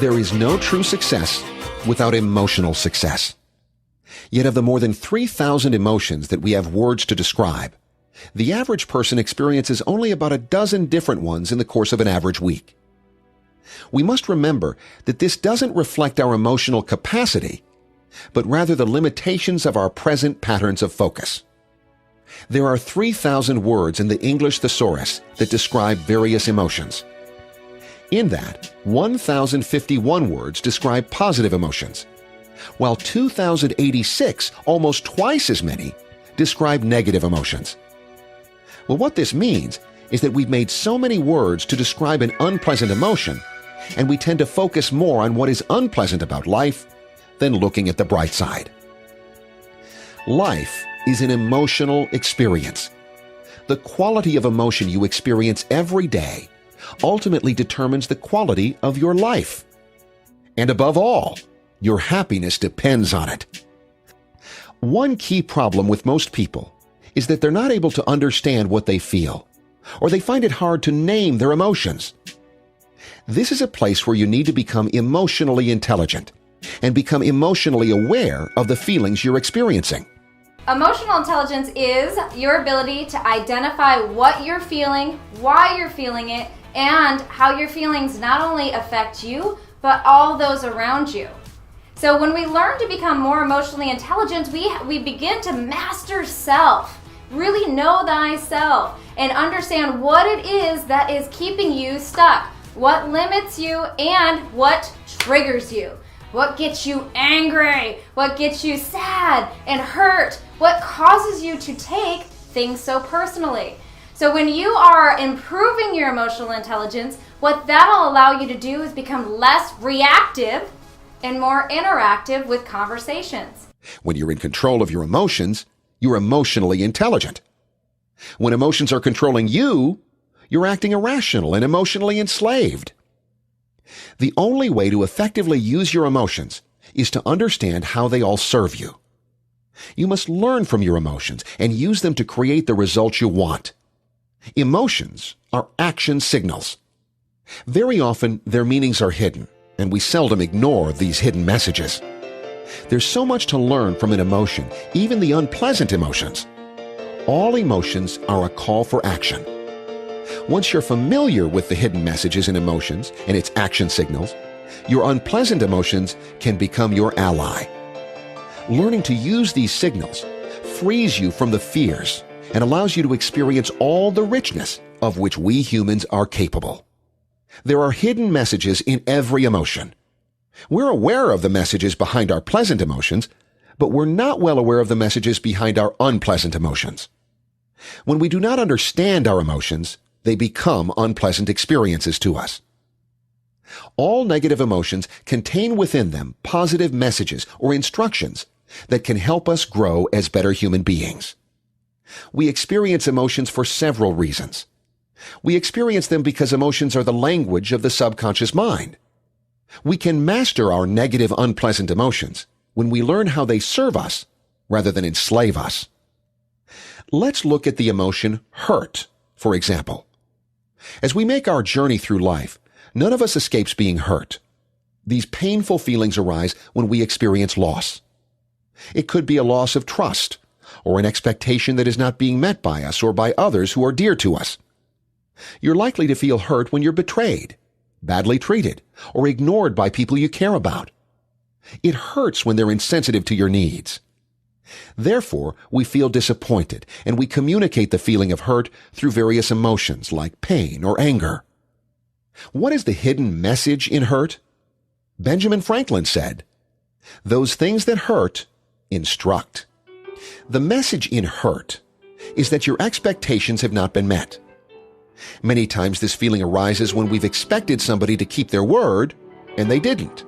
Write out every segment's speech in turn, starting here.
There is no true success without emotional success. Yet of the more than 3,000 emotions that we have words to describe, the average person experiences only about a dozen different ones in the course of an average week. We must remember that this doesn't reflect our emotional capacity, but rather the limitations of our present patterns of focus. There are 3,000 words in the English thesaurus that describe various emotions. In that, 1,051 words describe positive emotions, while 2,086, almost twice as many, describe negative emotions. Well, what this means is that we've made so many words to describe an unpleasant emotion, and we tend to focus more on what is unpleasant about life than looking at the bright side. Life is an emotional experience. The quality of emotion you experience every day ultimately determines the quality of your life. And above all, your happiness depends on it. One key problem with most people is that they're not able to understand what they feel, or they find it hard to name their emotions. This is a place where you need to become emotionally intelligent and become emotionally aware of the feelings you're experiencing. Emotional intelligence is your ability to identify what you're feeling, why you're feeling it, and how your feelings not only affect you, but all those around you. So when we learn to become more emotionally intelligent, we begin to master self, really know thyself, and understand what it is that is keeping you stuck, what limits you, and what triggers you. What gets you angry, what gets you sad and hurt, what causes you to take things so personally. So when you are improving your emotional intelligence, what that'll allow you to do is become less reactive and more interactive with conversations. When you're in control of your emotions, you're emotionally intelligent. When emotions are controlling you, you're acting irrational and emotionally enslaved. The only way to effectively use your emotions is to understand how they all serve you. You must learn from your emotions and use them to create the results you want. Emotions are action signals. Very often, their meanings are hidden, and we seldom ignore these hidden messages. There's so much to learn from an emotion, even the unpleasant emotions. All emotions are a call for action. Once you're familiar with the hidden messages in emotions and its action signals, your unpleasant emotions can become your ally. Learning to use these signals frees you from the fears and allows you to experience all the richness of which we humans are capable. There are hidden messages in every emotion. We're aware of the messages behind our pleasant emotions, but we're not well aware of the messages behind our unpleasant emotions. When we do not understand our emotions, they become unpleasant experiences to us. All negative emotions contain within them positive messages or instructions that can help us grow as better human beings. We experience emotions for several reasons. We experience them because emotions are the language of the subconscious mind. We can master our negative, unpleasant emotions when we learn how they serve us rather than enslave us. Let's look at the emotion hurt, for example. As we make our journey through life, none of us escapes being hurt. These painful feelings arise when we experience loss. It could be a loss of trust, or an expectation that is not being met by us or by others who are dear to us. You're likely to feel hurt when you're betrayed, badly treated, or ignored by people you care about. It hurts when they're insensitive to your needs. Therefore, we feel disappointed, and we communicate the feeling of hurt through various emotions like pain or anger. What is the hidden message in hurt? Benjamin Franklin said, "Those things that hurt instruct." The message in hurt is that your expectations have not been met. Many times this feeling arises when we've expected somebody to keep their word, and they didn't.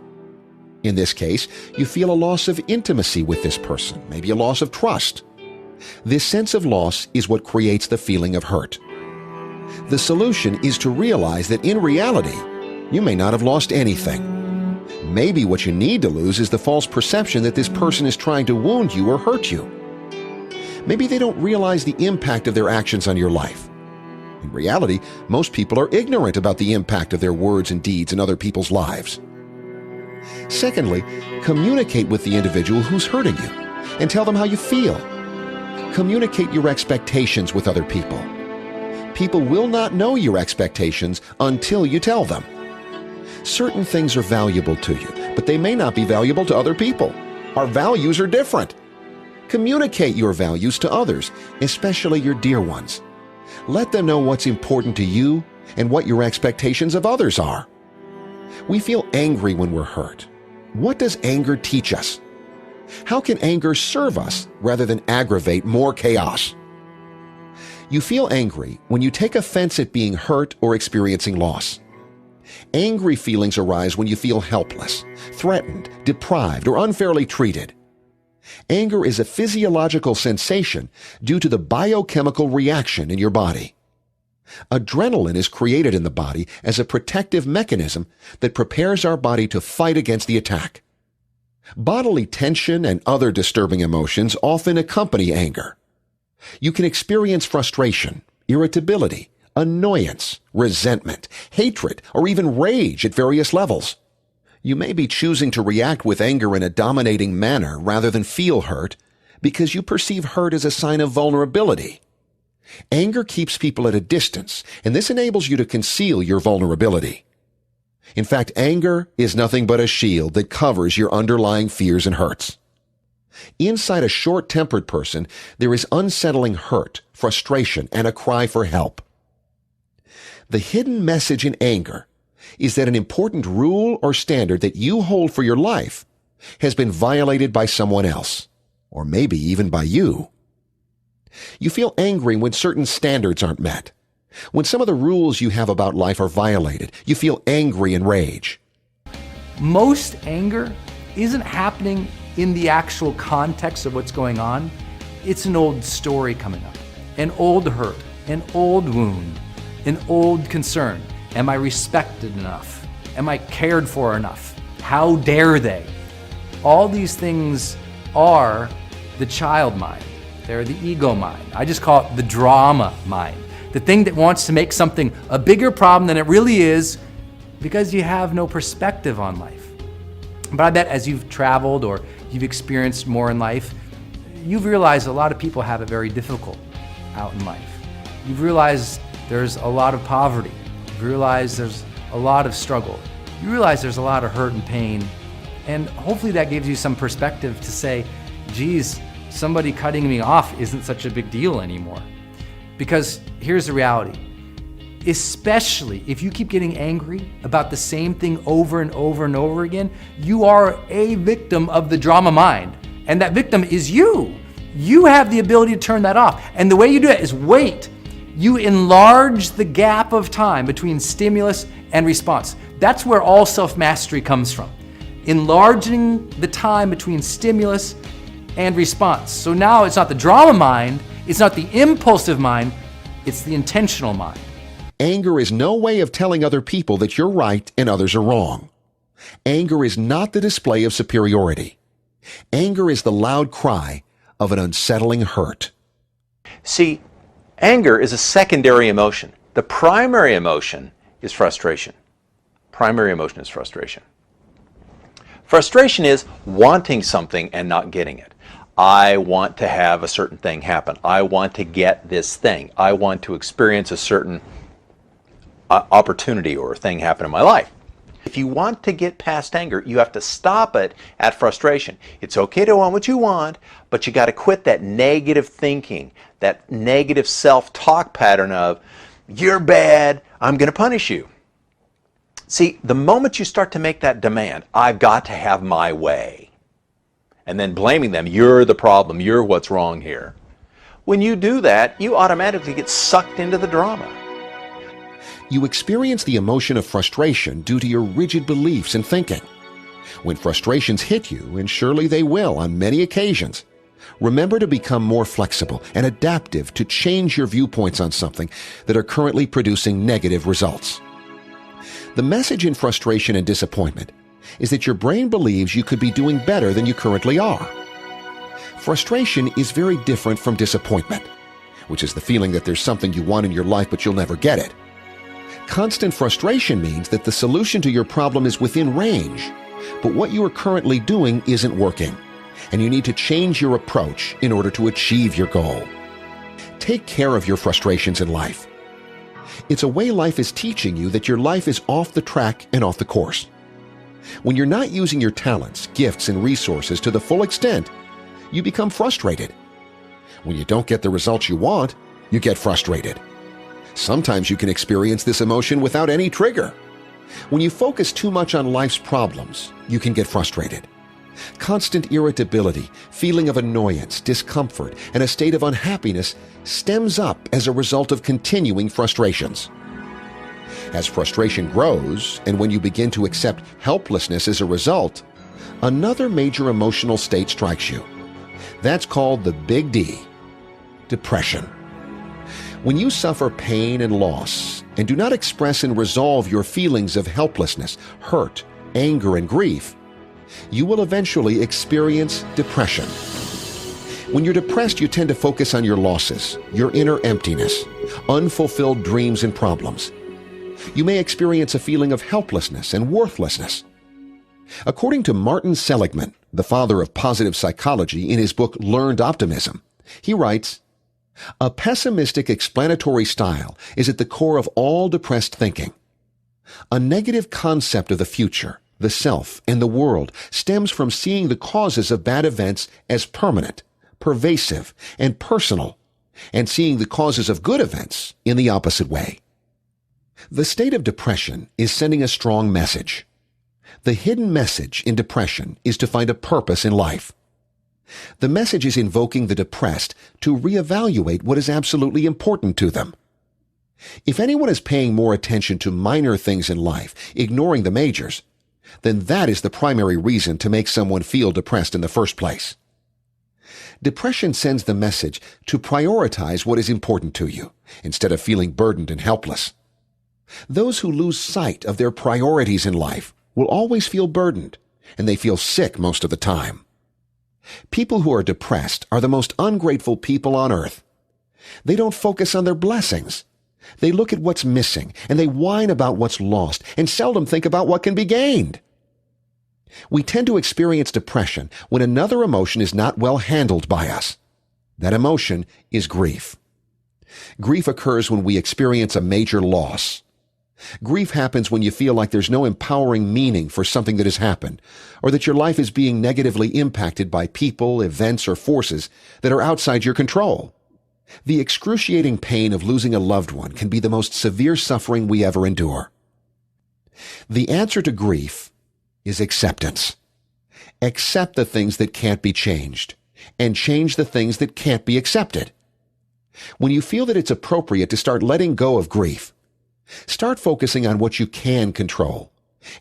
In this case, you feel a loss of intimacy with this person, maybe a loss of trust. This sense of loss is what creates the feeling of hurt. The solution is to realize that in reality, you may not have lost anything. Maybe what you need to lose is the false perception that this person is trying to wound you or hurt you. Maybe they don't realize the impact of their actions on your life. In reality, most people are ignorant about the impact of their words and deeds in other people's lives. Secondly, communicate with the individual who's hurting you and tell them how you feel. Communicate your expectations with other people. People will not know your expectations until you tell them. Certain things are valuable to you, but they may not be valuable to other people. Our values are different. Communicate your values to others, especially your dear ones. Let them know what's important to you and what your expectations of others are. We feel angry when we're hurt. What does anger teach us? How can anger serve us rather than aggravate more chaos? You feel angry when you take offense at being hurt or experiencing loss. Angry feelings arise when you feel helpless, threatened, deprived, or unfairly treated. Anger is a physiological sensation due to the biochemical reaction in your body. Adrenaline is created in the body as a protective mechanism that prepares our body to fight against the attack. Bodily tension and other disturbing emotions often accompany anger. You can experience frustration, irritability, annoyance, resentment, hatred, or even rage at various levels. You may be choosing to react with anger in a dominating manner rather than feel hurt because you perceive hurt as a sign of vulnerability. Anger keeps people at a distance, and this enables you to conceal your vulnerability. In fact, anger is nothing but a shield that covers your underlying fears and hurts. Inside a short-tempered person, there is unsettling hurt, frustration, and a cry for help. The hidden message in anger is that an important rule or standard that you hold for your life has been violated by someone else, or maybe even by you. You feel angry when certain standards aren't met. When some of the rules you have about life are violated, you feel angry and rage. Most anger isn't happening in the actual context of what's going on. It's an old story coming up, an old hurt, an old wound, an old concern. Am I respected enough? Am I cared for enough? How dare they? All these things are the child mind. They're the ego mind. I just call it the drama mind. The thing that wants to make something a bigger problem than it really is because you have no perspective on life. But I bet as you've traveled or you've experienced more in life, you've realized a lot of people have it very difficult out in life. You've realized there's a lot of poverty. You've realized there's a lot of struggle. You realize there's a lot of hurt and pain. And hopefully that gives you some perspective to say, geez, somebody cutting me off isn't such a big deal anymore. Because here's the reality. Especially if you keep getting angry about the same thing over and over and over again, you are a victim of the drama mind. And that victim is you. You have the ability to turn that off. And the way you do it is wait. You enlarge the gap of time between stimulus and response. That's where all self-mastery comes from. Enlarging the time between stimulus and response. So now it's not the drama mind, it's not the impulsive mind, it's the intentional mind. Anger is no way of telling other people that you're right and others are wrong. Anger is not the display of superiority. Anger is the loud cry of an unsettling hurt. See, anger is a secondary emotion. The primary emotion is frustration. Primary emotion is frustration. Frustration is wanting something and not getting it. I want to have a certain thing happen. I want to get this thing. I want to experience a certain opportunity or thing happen in my life. If you want to get past anger, you have to stop it at frustration. It's okay to want what you want, but you got to quit that negative thinking, that negative self-talk pattern of, you're bad, I'm going to punish you. See, the moment you start to make that demand, I've got to have my way, and then blaming them, you're the problem, you're what's wrong here. When you do that, you automatically get sucked into the drama. You experience the emotion of frustration due to your rigid beliefs and thinking. When frustrations hit you, and surely they will on many occasions, remember to become more flexible and adaptive to change your viewpoints on something that are currently producing negative results. The message in frustration and disappointment is that your brain believes you could be doing better than you currently are. Frustration is very different from disappointment, which is the feeling that there's something you want in your life but you'll never get it. Constant frustration means that the solution to your problem is within range, But what you are currently doing isn't working, and you need to change your approach in order to achieve your goal. Take care of your frustrations in life. It's a way life is teaching you that your life is off the track and off the course. When you're not using your talents, gifts, and resources to the full extent, you become frustrated. When you don't get the results you want, you get frustrated. Sometimes you can experience this emotion without any trigger. When you focus too much on life's problems, you can get frustrated. Constant irritability, feeling of annoyance, discomfort, and a state of unhappiness stems up as a result of continuing frustrations. As frustration grows, and when you begin to accept helplessness as a result, another major emotional state strikes you. That's called the Big D, depression. When you suffer pain and loss and do not express and resolve your feelings of helplessness, hurt, anger, and grief, you will eventually experience depression. When you're depressed, you tend to focus on your losses, your inner emptiness, unfulfilled dreams and problems. You may experience a feeling of helplessness and worthlessness. According to Martin Seligman, the father of positive psychology, in his book Learned Optimism, he writes, "A pessimistic explanatory style is at the core of all depressed thinking. A negative concept of the future, the self, and the world stems from seeing the causes of bad events as permanent, pervasive, and personal, and seeing the causes of good events in the opposite way." The state of depression is sending a strong message. The hidden message in depression is to find a purpose in life. The message is invoking the depressed to reevaluate what is absolutely important to them. If anyone is paying more attention to minor things in life, ignoring the majors, then that is the primary reason to make someone feel depressed in the first place. Depression sends the message to prioritize what is important to you, instead of feeling burdened and helpless. Those who lose sight of their priorities in life will always feel burdened, and they feel sick most of the time. People who are depressed are the most ungrateful people on earth. They don't focus on their blessings. They look at what's missing, and they whine about what's lost, and seldom think about what can be gained. We tend to experience depression when another emotion is not well handled by us. That emotion is grief. Grief occurs when we experience a major loss. Grief happens when you feel like there's no empowering meaning for something that has happened, or that your life is being negatively impacted by people, events, or forces that are outside your control. The excruciating pain of losing a loved one can be the most severe suffering we ever endure. The answer to grief is acceptance. Accept the things that can't be changed, and change the things that can't be accepted. When you feel that it's appropriate to start letting go of grief, start focusing on what you can control,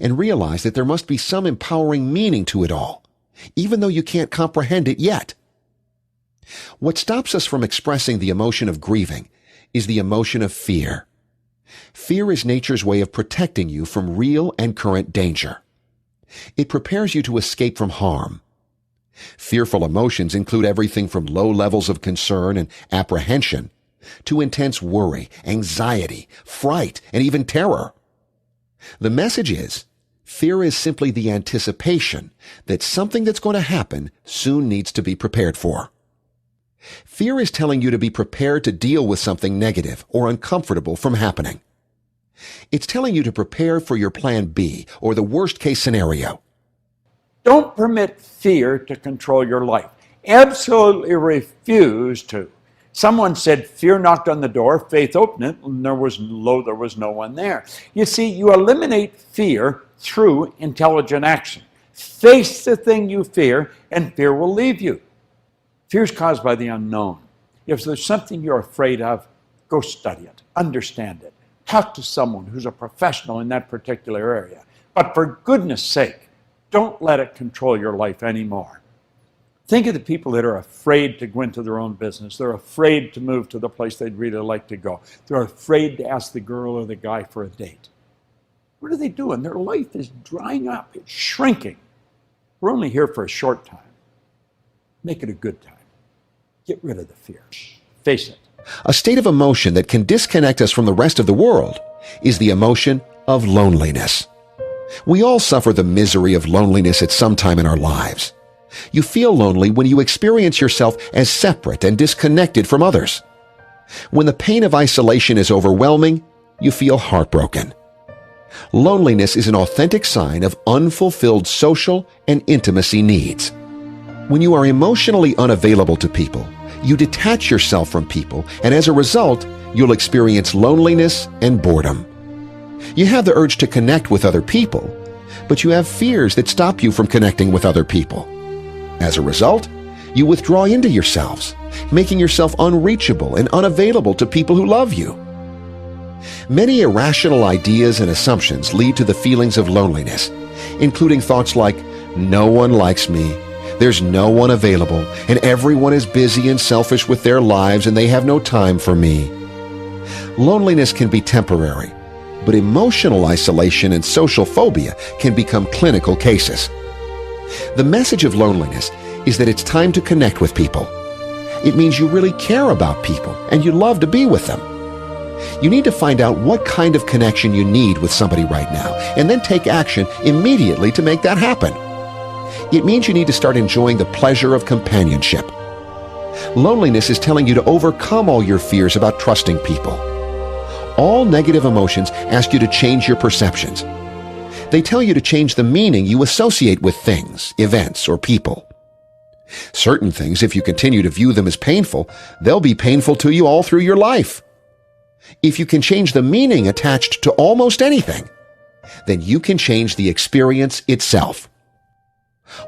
and realize that there must be some empowering meaning to it all, even though you can't comprehend it yet. What stops us from expressing the emotion of grieving is the emotion of fear. Fear is nature's way of protecting you from real and current danger. It prepares you to escape from harm. Fearful emotions include everything from low levels of concern and apprehension to intense worry, anxiety, fright, and even terror. The message is, fear is simply the anticipation that something that's going to happen soon needs to be prepared for. Fear is telling you to be prepared to deal with something negative or uncomfortable from happening. It's telling you to prepare for your plan B, or the worst case scenario. Don't permit fear to control your life. Absolutely refuse to. Someone said, fear knocked on the door, faith opened it, and there was no one there. You see, you eliminate fear through intelligent action. Face the thing you fear, and fear will leave you. Fear is caused by the unknown. If there's something you're afraid of, go study it, understand it. Talk to someone who's a professional in that particular area. But for goodness sake, don't let it control your life anymore. Think of the people that are afraid to go into their own business. They're afraid to move to the place they'd really like to go. They're afraid to ask the girl or the guy for a date. What are they doing? Their life is drying up. It's shrinking. We're only here for a short time. Make it a good time. Get rid of the fear. Face it. A state of emotion that can disconnect us from the rest of the world is the emotion of loneliness. We all suffer the misery of loneliness at some time in our lives. You feel lonely when you experience yourself as separate and disconnected from others. When the pain of isolation is overwhelming, you feel heartbroken. Loneliness is an authentic sign of unfulfilled social and intimacy needs. When you are emotionally unavailable to people, you detach yourself from people, and as a result, you'll experience loneliness and boredom. You have the urge to connect with other people, but you have fears that stop you from connecting with other people. As a result, you withdraw into yourselves, making yourself unreachable and unavailable to people who love you. Many irrational ideas and assumptions lead to the feelings of loneliness, including thoughts like, "No one likes me," "There's no one available," and "Everyone is busy and selfish with their lives and they have no time for me." Loneliness can be temporary, but emotional isolation and social phobia can become clinical cases. The message of loneliness is that it's time to connect with people. It means you really care about people and you love to be with them. You need to find out what kind of connection you need with somebody right now and then take action immediately to make that happen. It means you need to start enjoying the pleasure of companionship. Loneliness is telling you to overcome all your fears about trusting people. All negative emotions ask you to change your perceptions. They tell you to change the meaning you associate with things, events, or people. Certain things, if you continue to view them as painful, they'll be painful to you all through your life. If you can change the meaning attached to almost anything, then you can change the experience itself.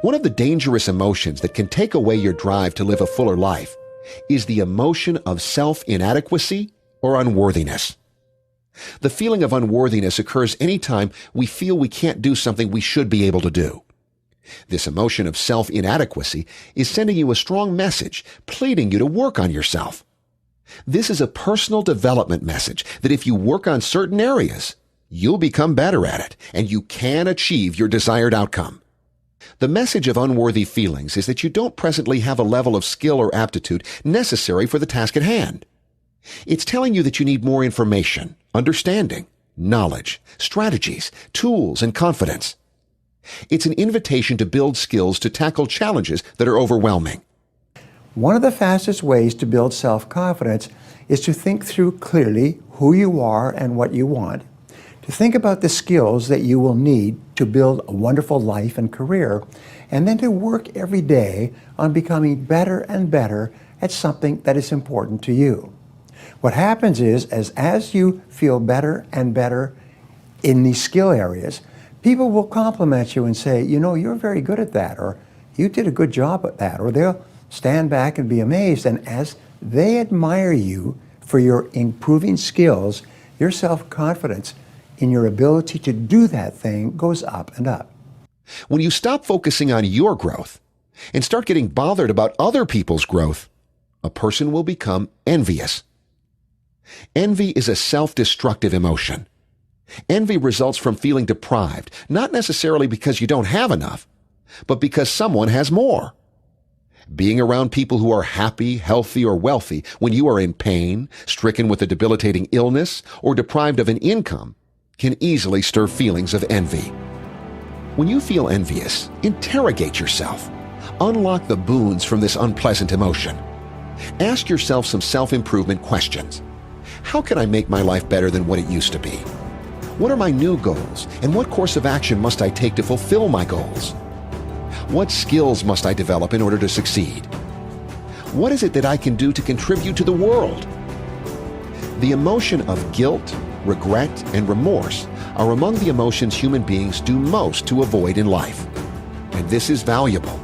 One of the dangerous emotions that can take away your drive to live a fuller life is the emotion of self-inadequacy or unworthiness. The feeling of unworthiness occurs anytime we feel we can't do something we should be able to do. This emotion of self-inadequacy is sending you a strong message, pleading you to work on yourself. This is a personal development message that if you work on certain areas, you'll become better at it and you can achieve your desired outcome. The message of unworthy feelings is that you don't presently have a level of skill or aptitude necessary for the task at hand. It's telling you that you need more information, understanding, knowledge, strategies, tools, and confidence. It's an invitation to build skills to tackle challenges that are overwhelming. One of the fastest ways to build self-confidence is to think through clearly who you are and what you want, to think about the skills that you will need to build a wonderful life and career, and then to work every day on becoming better and better at something that is important to you. What happens is, as you feel better and better in these skill areas, people will compliment you and say, "You know, you're very good at that," or "You did a good job at that," or they'll stand back and be amazed. And as they admire you for your improving skills, your self-confidence in your ability to do that thing goes up and up. When you stop focusing on your growth and start getting bothered about other people's growth, a person will become envious. Envy is a self-destructive emotion. Envy results from feeling deprived, not necessarily because you don't have enough, but because someone has more. Being around people who are happy, healthy, or wealthy when you are in pain, stricken with a debilitating illness, or deprived of an income can easily stir feelings of envy. When you feel envious, interrogate yourself. Unlock the boons from this unpleasant emotion. Ask yourself some self-improvement questions. How can I make my life better than what it used to be? What are my new goals, and what course of action must I take to fulfill my goals? What skills must I develop in order to succeed? What is it that I can do to contribute to the world? The emotion of guilt, regret, and remorse are among the emotions human beings do most to avoid in life. And this is valuable.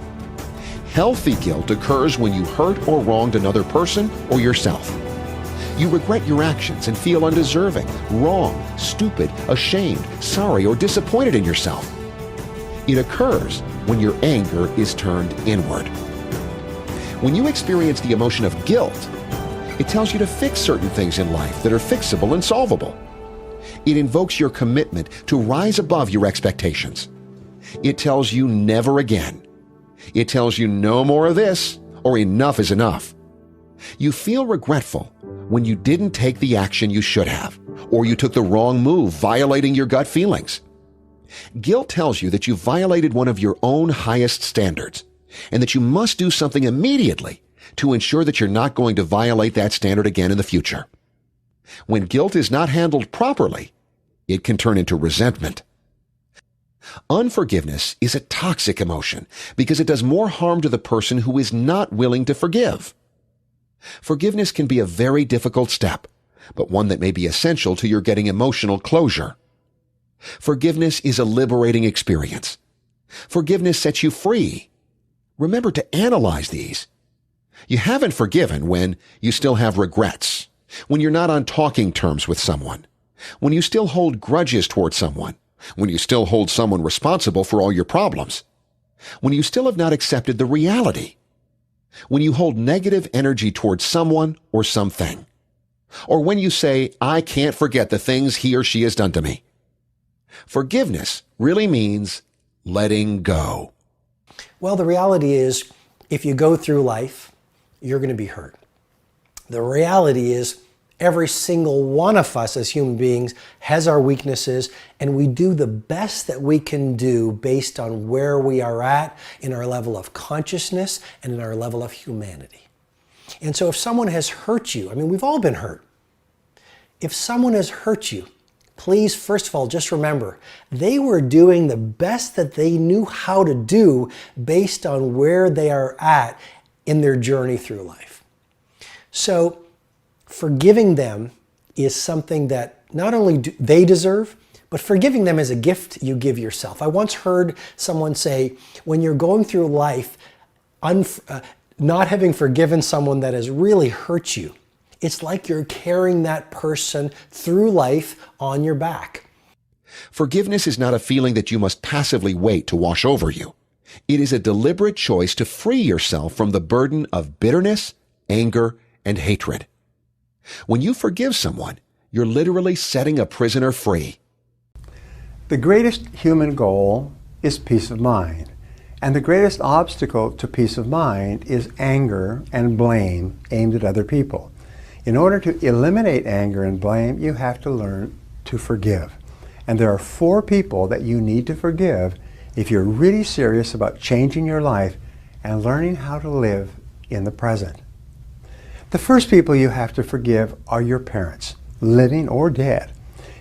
Healthy guilt occurs when you hurt or wronged another person or yourself. You regret your actions and feel undeserving, wrong, stupid, ashamed, sorry, or disappointed in yourself. It occurs when your anger is turned inward. When you experience the emotion of guilt, it tells you to fix certain things in life that are fixable and solvable. It invokes your commitment to rise above your expectations. It tells you never again. It tells you no more of this, or enough is enough. You feel regretful when you didn't take the action you should have, or you took the wrong move, violating your gut feelings. Guilt tells you that you violated one of your own highest standards and that you must do something immediately to ensure that you're not going to violate that standard again in the future. When guilt is not handled properly, it can turn into resentment. Unforgiveness is a toxic emotion because it does more harm to the person who is not willing to forgive. Forgiveness can be a very difficult step, but one that may be essential to your getting emotional closure. Forgiveness is a liberating experience. Forgiveness sets you free. Remember to analyze these. You haven't forgiven when you still have regrets, when you're not on talking terms with someone, when you still hold grudges toward someone, when you still hold someone responsible for all your problems, when you still have not accepted the reality, when you hold negative energy towards someone or something, or when you say, "I can't forget the things he or she has done to me." Forgiveness really means letting go. Well, the reality is, if you go through life, you're going to be hurt. The reality is, every single one of us as human beings has our weaknesses, and we do the best that we can do based on where we are at in our level of consciousness and in our level of humanity. And so if someone has hurt you, I mean, we've all been hurt. If someone has hurt you, please, first of all, just remember, they were doing the best that they knew how to do based on where they are at in their journey through life. So forgiving them is something that not only do they deserve, but forgiving them is a gift you give yourself. I once heard someone say, when you're going through life, not having forgiven someone that has really hurt you, it's like you're carrying that person through life on your back. Forgiveness is not a feeling that you must passively wait to wash over you. It is a deliberate choice to free yourself from the burden of bitterness, anger, and hatred. When you forgive someone, you're literally setting a prisoner free. The greatest human goal is peace of mind. And the greatest obstacle to peace of mind is anger and blame aimed at other people. In order to eliminate anger and blame, you have to learn to forgive. And there are 4 people that you need to forgive if you're really serious about changing your life and learning how to live in the present. The first people you have to forgive are your parents, living or dead.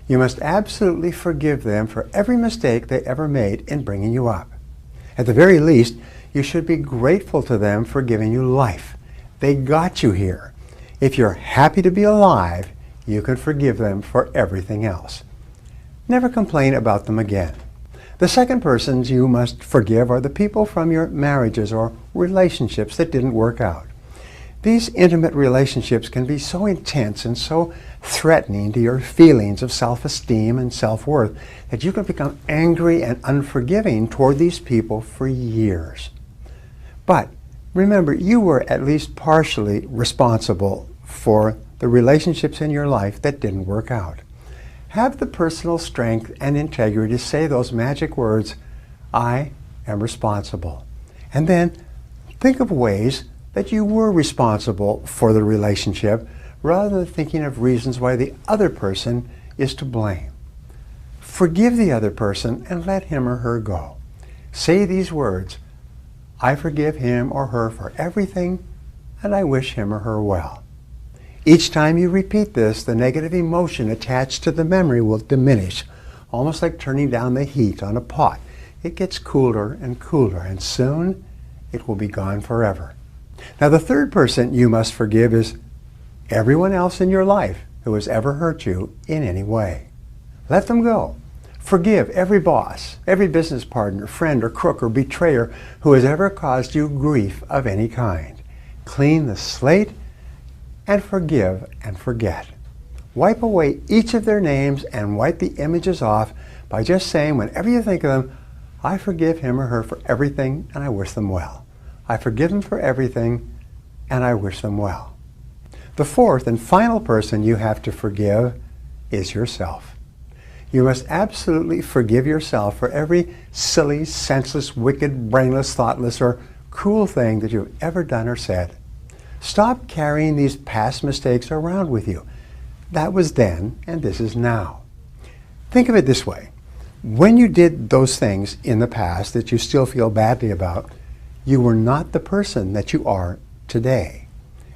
You must absolutely forgive them for every mistake they ever made in bringing you up. At the very least, you should be grateful to them for giving you life. They got you here. If you're happy to be alive, you can forgive them for everything else. Never complain about them again. The second persons you must forgive are the people from your marriages or relationships that didn't work out. These intimate relationships can be so intense and so threatening to your feelings of self-esteem and self-worth that you can become angry and unforgiving toward these people for years. But remember, you were at least partially responsible for the relationships in your life that didn't work out. Have the personal strength and integrity to say those magic words, "I am responsible." And then think of ways that you were responsible for the relationship rather than thinking of reasons why the other person is to blame. Forgive the other person and let him or her go. Say these words, "I forgive him or her for everything, and I wish him or her well." Each time you repeat this, the negative emotion attached to the memory will diminish, almost like turning down the heat on a pot. It gets cooler and cooler, and soon it will be gone forever. Now, the third person you must forgive is everyone else in your life who has ever hurt you in any way. Let them go. Forgive every boss, every business partner, friend, or crook, or betrayer who has ever caused you grief of any kind. Clean the slate and forgive and forget. Wipe away each of their names and wipe the images off by just saying, whenever you think of them, "I forgive him or her for everything, and I wish them well. I forgive them for everything, and I wish them well." The fourth and final person you have to forgive is yourself. You must absolutely forgive yourself for every silly, senseless, wicked, brainless, thoughtless, or cruel thing that you've ever done or said. Stop carrying these past mistakes around with you. That was then, and this is now. Think of it this way. When you did those things in the past that you still feel badly about, you were not the person that you are today.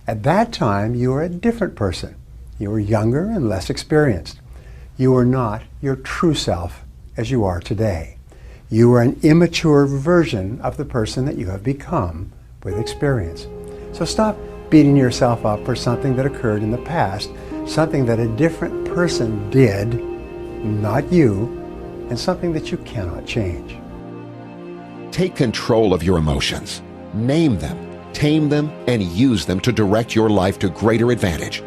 At that time, you were a different person. You were younger and less experienced. You were not your true self as you are today. You were an immature version of the person that you have become with experience. So stop beating yourself up for something that occurred in the past, something that a different person did, not you, and something that you cannot change. Take control of your emotions. Name them, tame them, and use them to direct your life to greater advantage.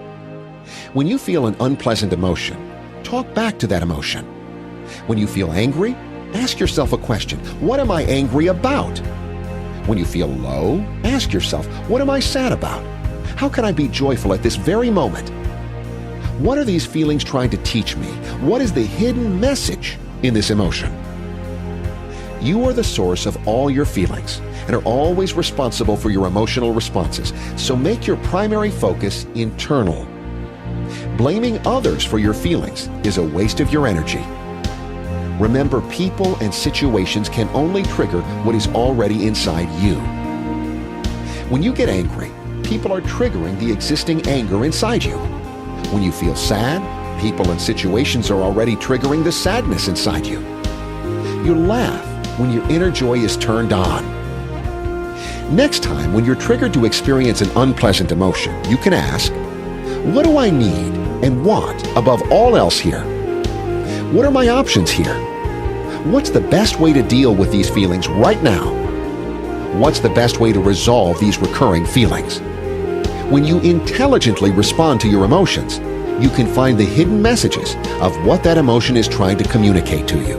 When you feel an unpleasant emotion, talk back to that emotion. When you feel angry, ask yourself a question. What am I angry about? When you feel low, ask yourself, what am I sad about? How can I be joyful at this very moment? What are these feelings trying to teach me? What is the hidden message in this emotion? You are the source of all your feelings and are always responsible for your emotional responses. So make your primary focus internal. Blaming others for your feelings is a waste of your energy. Remember, people and situations can only trigger what is already inside you. When you get angry, people are triggering the existing anger inside you. When you feel sad, people and situations are already triggering the sadness inside you. You laugh when your inner joy is turned on. Next time, when you're triggered to experience an unpleasant emotion, you can ask, what do I need and want above all else here? What are my options here? What's the best way to deal with these feelings right now? What's the best way to resolve these recurring feelings? When you intelligently respond to your emotions, you can find the hidden messages of what that emotion is trying to communicate to you.